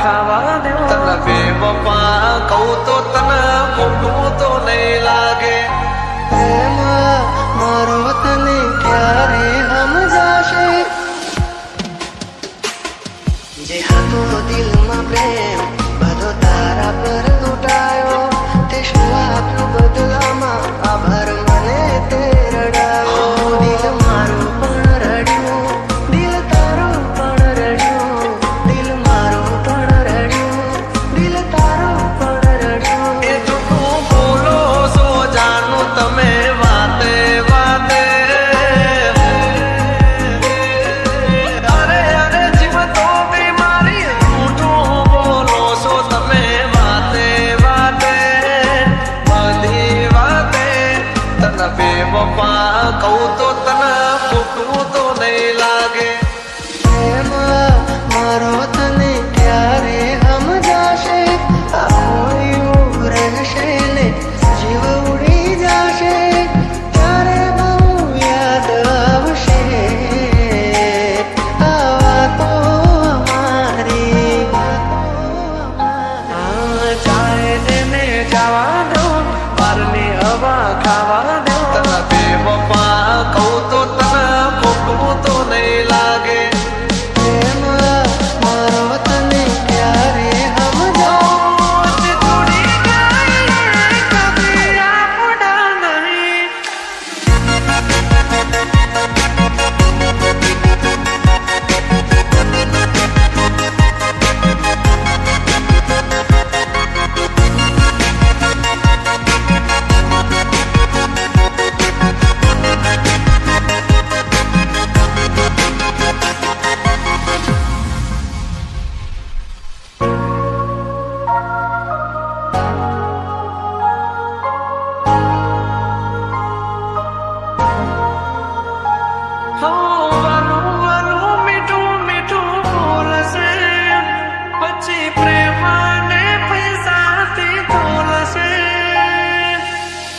ખાવા દો તને બેવફા કહું તો તને ખોટું તો નહીં લાગે પ્રેમ મારો તને ક્યારે સમજાશે જે હતો દિલમાં પ્રેમ બધો તારા પર લૂંટાયો તે શું આપ્યું બદલામાં આભાર મને તે રડાવ્યો દિલ મારું પણ રડ્યું દિલ તારું પણ રડ્યું દિલ મારું પણ રડ્યું દિલ તારું પણ રડ્યું એ જૂઠું બોલો છો જાણું તમે વાતે વાતે અરે અરે જીવ તો બીમારી જૂઠું બોલો છો તમે વાતે વાતે બધી વાતે તને બેવફા કહું તો તને ખોટું તો નહીં લાગે પ્રેમ મારો તને ક્યારે સમજાશે આ હોયું રહેશે ને જીવ ઉડી જશે ત્યારે બહુ યાદ આવશે આ વાતો અમારી ચાહે તેને જવા દો બહારની હવા ખાવા દો તને બેવફા કહું તો તને ખોટું તો નહીં લાગે પ્રેમ મારો તને ક્યારે સમજાશે તૂટી ગઈ કભી આપડા નહીં હો વાલું વાલું મીઠું મીઠું બોલશે પછી પ્રેમાને પૈસાથી તોલશે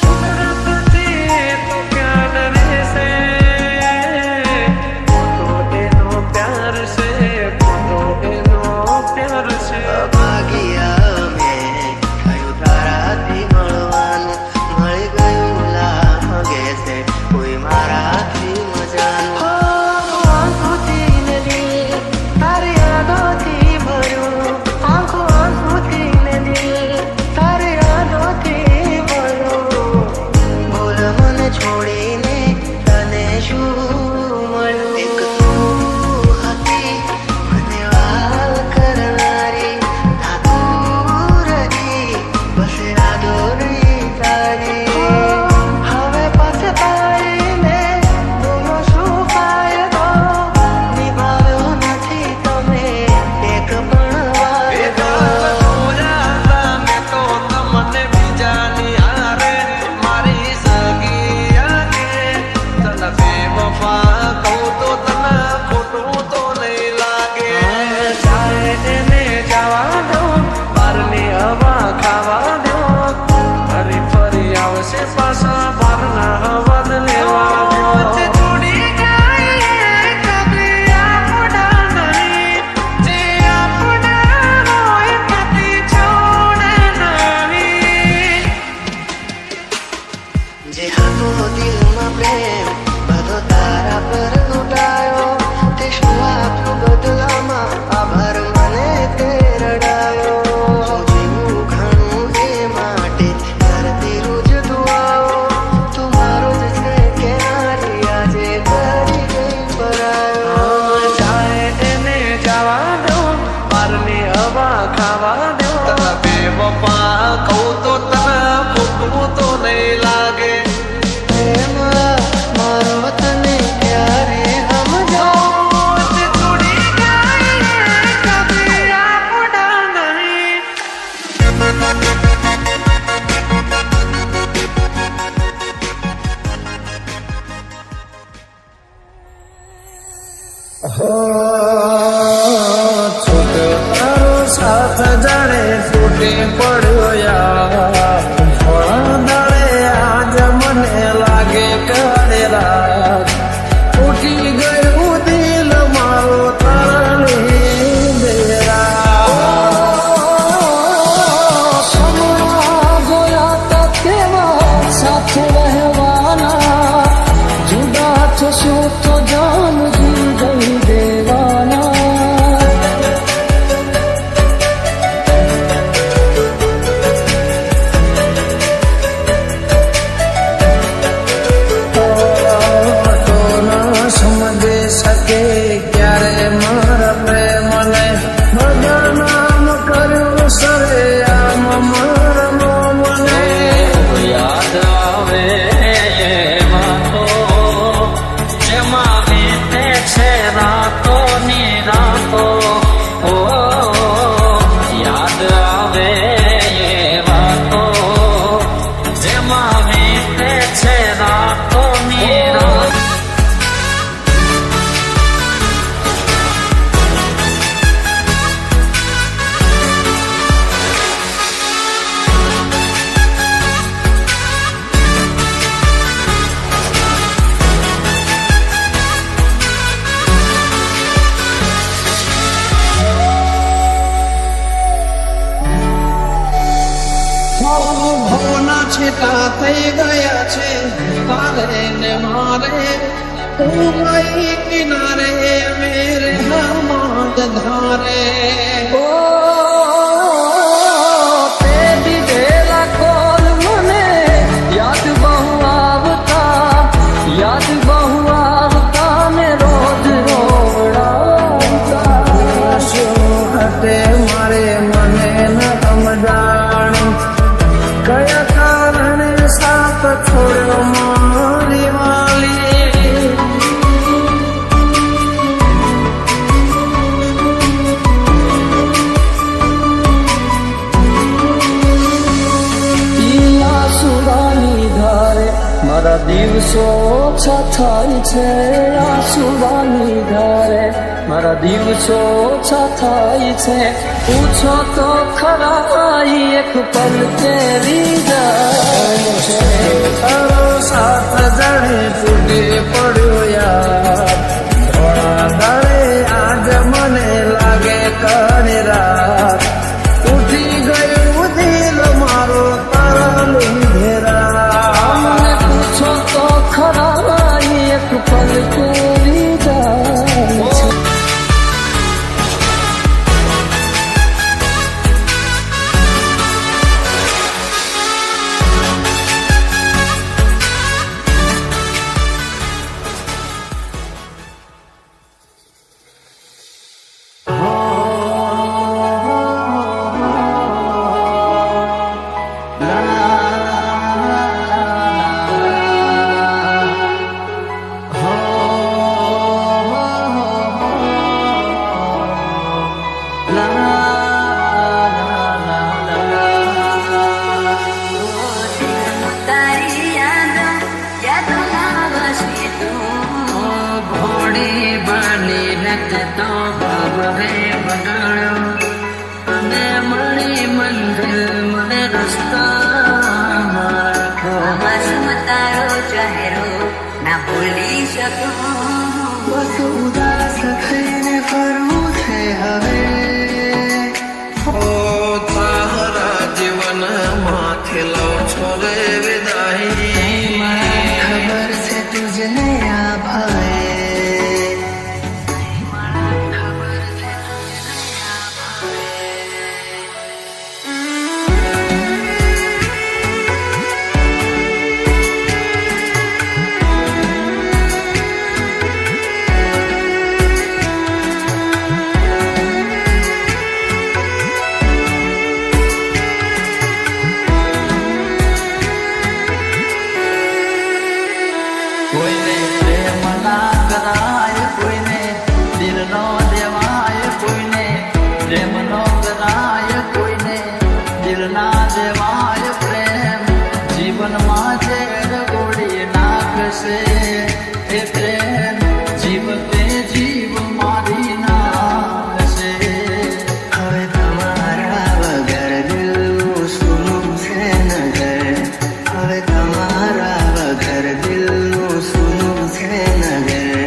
કુદરતથી તો ક્યાં રહેશે ખોટો એનો પ્યાર છે ખોટો એનો પ્યાર છે ભાગ્યા મેં થયું તારાથી મળવાનું મળી ગયું લાગે છે કોઈ મારાથી મજાનું આંખોથી નદી તારી યાદોથી ભર્યું આંખોથી નદી તારી યાદોથી ભર્યું બોલ મને છોડીને તને શું મળ્યું એક તું હતી મને વાલ કરનારી ના તું રહી બસ યાદોની તારી હવે પછતાઈને બોલો શું ફાયદો નિભાવ્યો નથી તમે એક પણ વાયદો મેં તો તમને બીજાની હારે મારી સગી યાદે તને બેવફા કહું તો તને ખોટું તો નહીં લાગે ચાહે તેને જવા દો બહારની હવા ખાવા દો ફરી ફરી આવશે પાછા બહારના હવા લેવા દો તૂટી ગઈ કભી આપડા નહીં જે આપડા હોય કદી છોડે નહીં જે હતો દિલમાં પ્રેમ બધો તારા પર લૂંટાયો તે શું આપ્યું બદલામાં આભાર મને તે રડાયો જીવું ઘણું એ માટે કરતી રોજ દુઆઓ તું મારો જ છે કે નારી આજે કરી ગઈ પરાયો ચાહે તેને જવા દો બહારની હવા ખાવા દો તને બેવફા કહું તો તને ખોટું તો નહીં લાગે પ્રેમ મારો તને ક્યારે વીતે છે રાતોની રાત. ભવના છેટા થઈ ગયા છે તારે ને મારે ઉમઈ કિનારે મેરે હમાદ ધારે ઓ તે દીધેલા કોલ મને યાદ બહુ આવતા ને રોજ રોવડાવતા. શું હટે મારે મને ન સમજાણું કયા કારણે સાથ છોડ્યો મારી વાલી ઈ આસુડાની ધારે મારા દિવસો ઓછા થાય છે. આસુડાની ધારે મારા દિવસો ઓછા થાય છે. પૂછો તો ખરા ઈ એક પલ કેરી જાય છે. તારો સાથ જાણે તૂટી પડ્યો યાર થોડા દાડે આજ મને લાગે ઘણી રાત ઉઠી ગયું દિલ મારો તારા લીધે રાત. મને પૂછો તો ખરા ઈ એક પલ કેરી જાય છે. તારી યાદોમાં વસી તું ઘોડી બની નથી તો ભાવે બગાડ્યો અને મળી મંદિર મને રસ્તા માસૂમ તારો ચહેરો ના ભૂલી શકું બધું ઉદાસ થઈને ફરવું છે હવે ઓ તારા જીવન માથે લો છોરે વિદાય ખબર છે તુજને આ ભાઈ કોઈને પ્રેમ ના કરાય કોઈને દિલ નો દેવાય કોઈને પ્રેમ નો કરાય કોઈને દિલ ના દેવાય પ્રેમ જીવનમાં ઝેર ગોળી નાખશે એ પ્રેમ જીવ તે જીવ મારી નાખશે. હવે તમારા વગર દિલનું સૂનું છે નગર હવે તમારા વગર દિલનું સૂનું છે નગર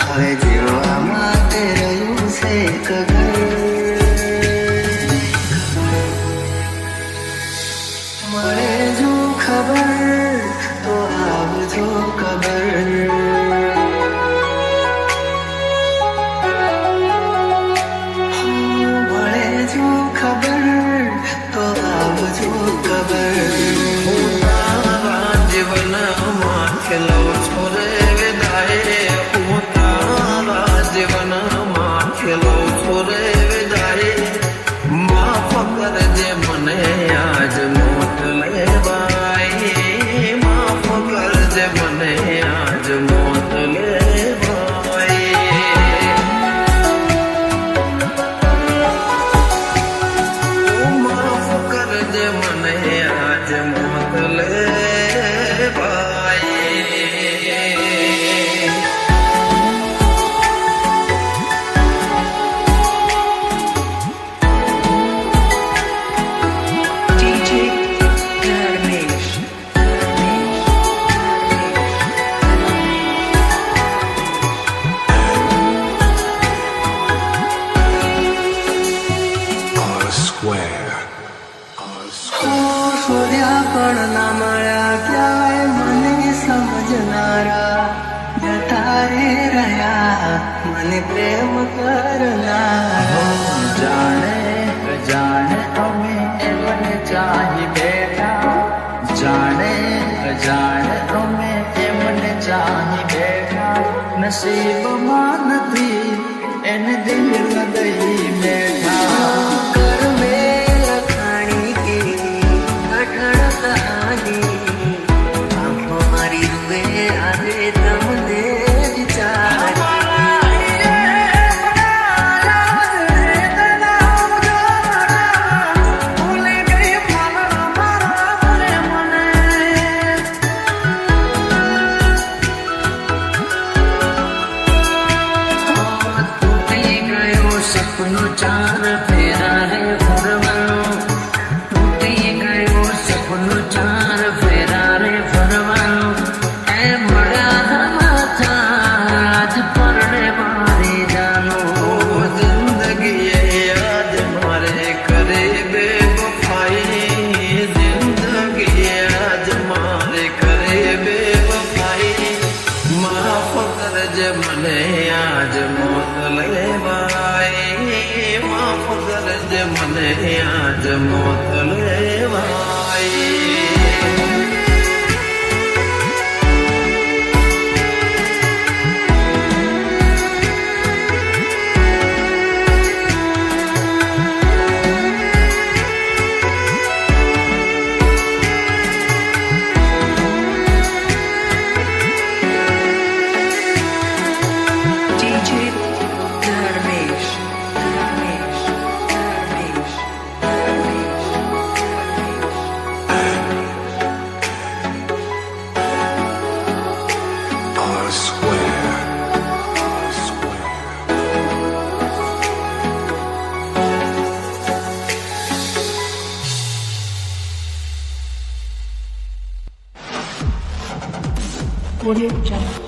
હવે જીવવા માટે રહ્યું છે કગર મળે જો ખબર તો આવજો ખબર મળે જો ખબર તો આવજો ખબર તારા જીવન માથે લો છોરે વિદાય તારા જીવન માથે લો છોરે વિદાય માફ કરજે મને આજ મોત લેવાય માફ કરજે મને આજ મોત લેવાય માફ કરજે મને આજ મોત લેવાય ક્યાંય મને સમજનારા જતા રે રહ્યા મને પ્રેમ કરનારા જાણે જાણે અમે એમને ચાહી બેઠા જાણે જાણે અમે એમને ચાહી બેઠા નસીબમાં નથી એને દિલ દઈ બેઠા કરમે લખાણી કે કઠણ કહાની આંખો મારી રૂએ આજે તમને વિચાર સપનું ચાર ફેરા રે ફરવાનું તૂટી ગયું સપનું ચાર ફેરા રે ફરવાનું એ મળ્યા માથા આજ પરણે મારી જાનું જિંદગીએ યાદ મારે કરે બેવફાઈ જિંદગીએ યાદ મારે કરે બેવફાઈ માફ કરજે મને આજ મોત લેવાય માફ કરજે મને આજ મોત લેવાય DJ Dharmesh, Dharmesh, Dharmesh, Dharmesh. Audio Jungle.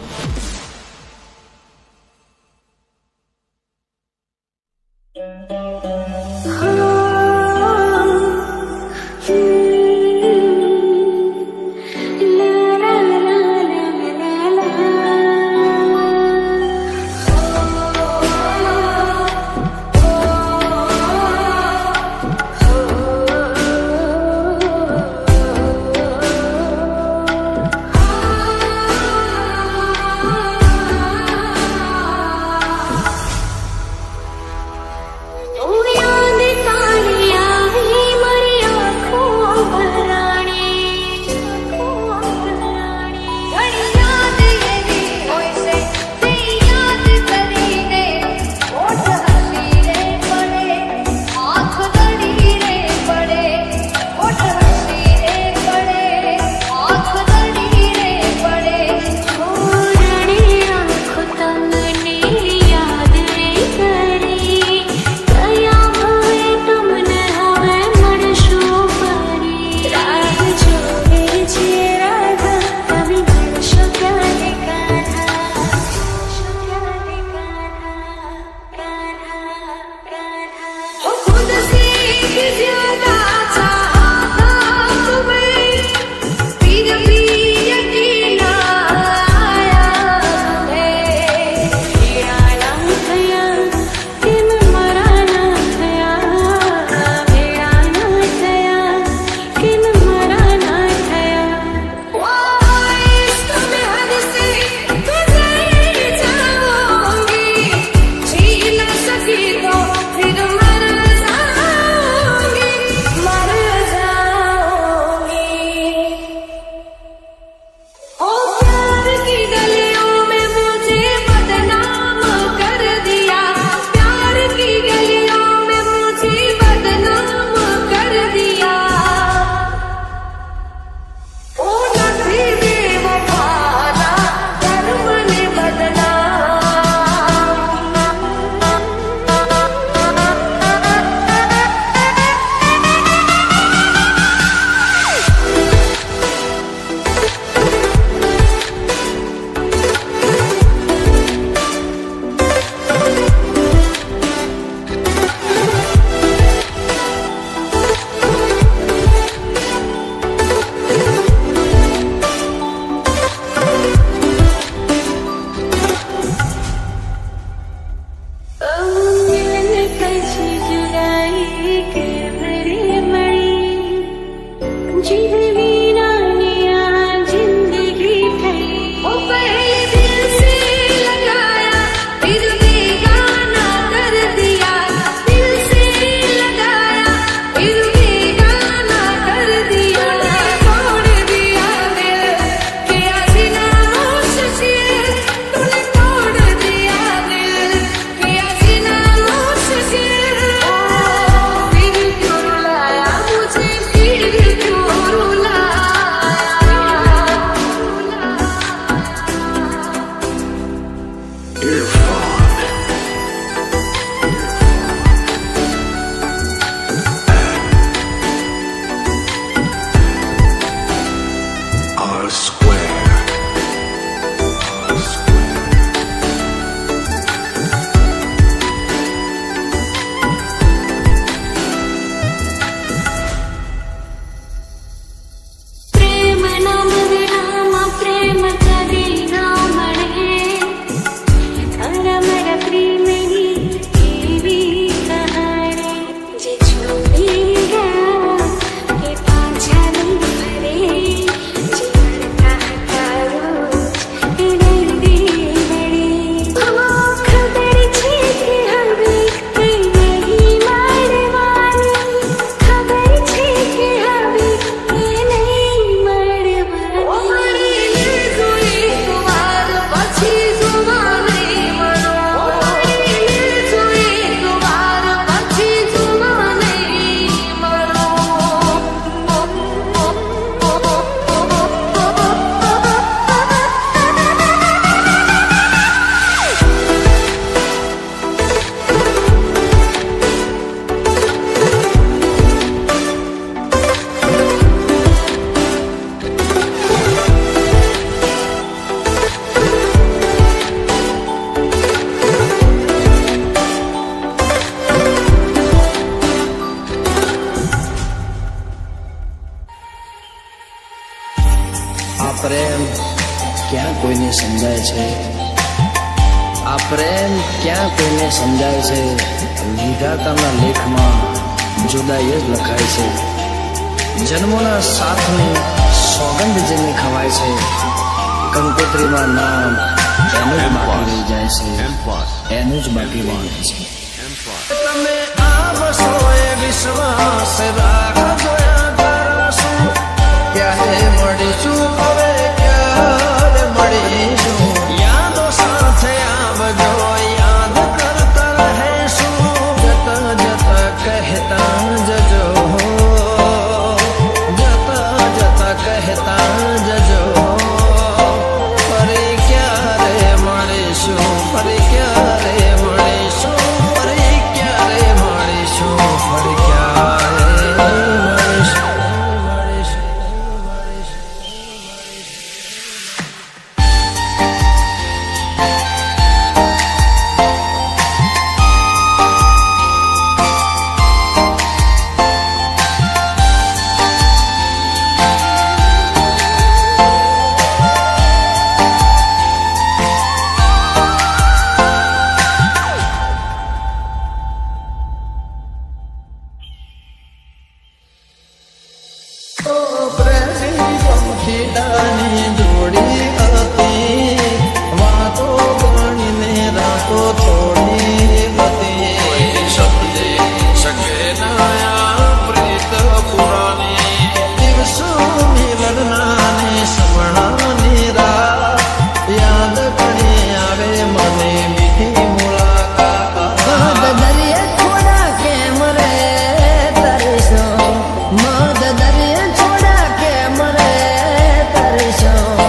square. પ્રેમ નામ વિનામાં પ્રેમ કદી ના મળે તારા મારા પ્રેમની એવી કહાણી જે છોડી ગયા એ પાછા નહીં ફરે જે મળતા હતા રોજ એ દર્દી વળે ખબર છે કે હવે કઈ નહીં મળવાની ખબર છે કે હવે એ નહીં મળવાની એક વાર પછી જુમા નહીં મળો એક વાર પછી જુમા નહીં મળો આ પ્રેમ ક્યાં કોઈને સમજાય છે આ પ્રેમ ક્યાં કોઈને સમજાય છે વિધાતાના લેખમાં જુદાઈ જ લખાય છે જન્મોના સાથની સોગંદ જેને ખવાય છે કંકોત્રીમાં નામ એનું જ બાકી રહી જાય છે એનું જ બાકી રહી જાય છે તમે આવશો એ વિશ્વાસ રાખજો કરશું ક્યારે મળીશું હવે ક્યારે મળીશું યાદો સાથે આવજો યાદ કરતા રહેશું જતા જતા કહેતા જજો જતા જતા કહેતા જજો ફરી ક્યારે મળીશું ફરી ક્યારે મળીશું ફરી ક્યારે મળીશું ફરી ક્યારે મળીશું પંખીડાની જોડી હતી વાતો ગણીને રાતો થોડી હતી શબ્દે શકે નયા પ્રીત પુરાની દિવસો મિલનાની સમણાની રાત યાદ કરી આવે મને મીઠી મુલાકાત દરિયા થોડા કેમ રે તરસો મધ દરિયા થોડા કેમ રે તરસો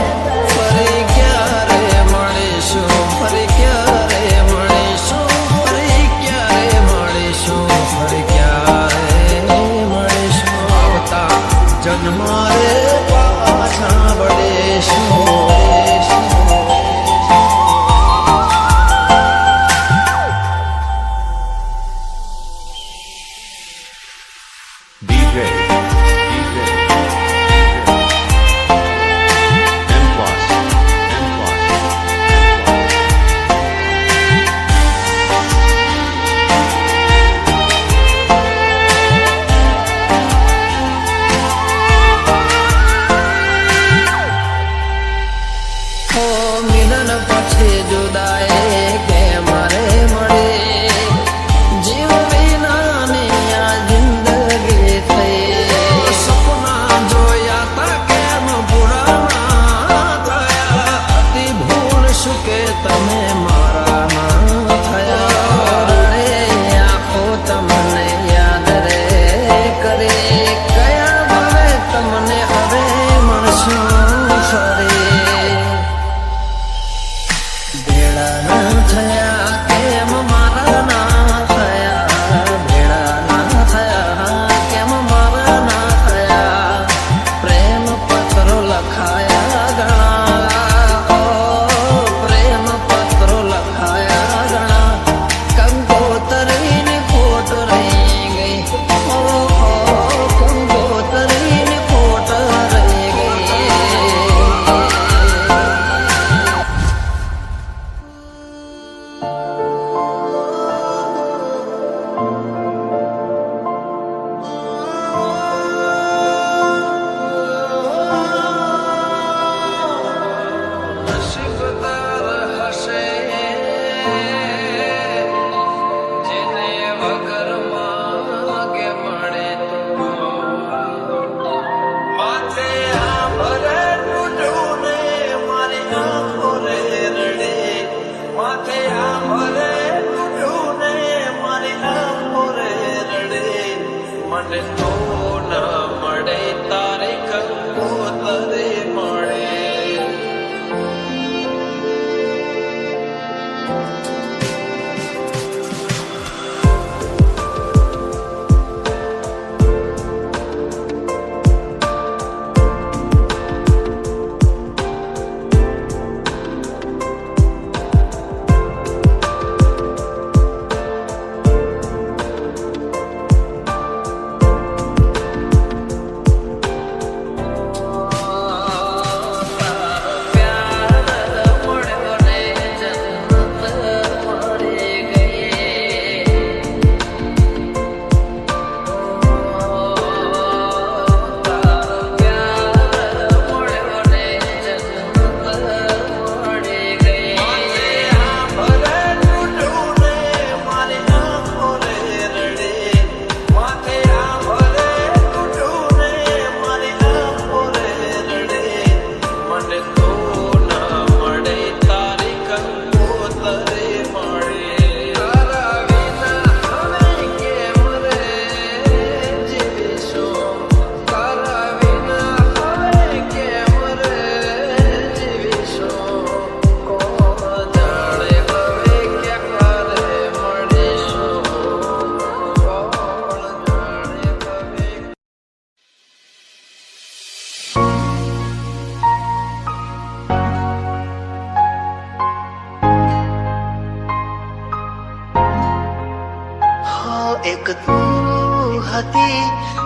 એક તું હતી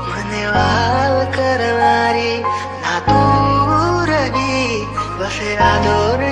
મને વાલ કરનારી, ના તું રહી બસ યાદો રે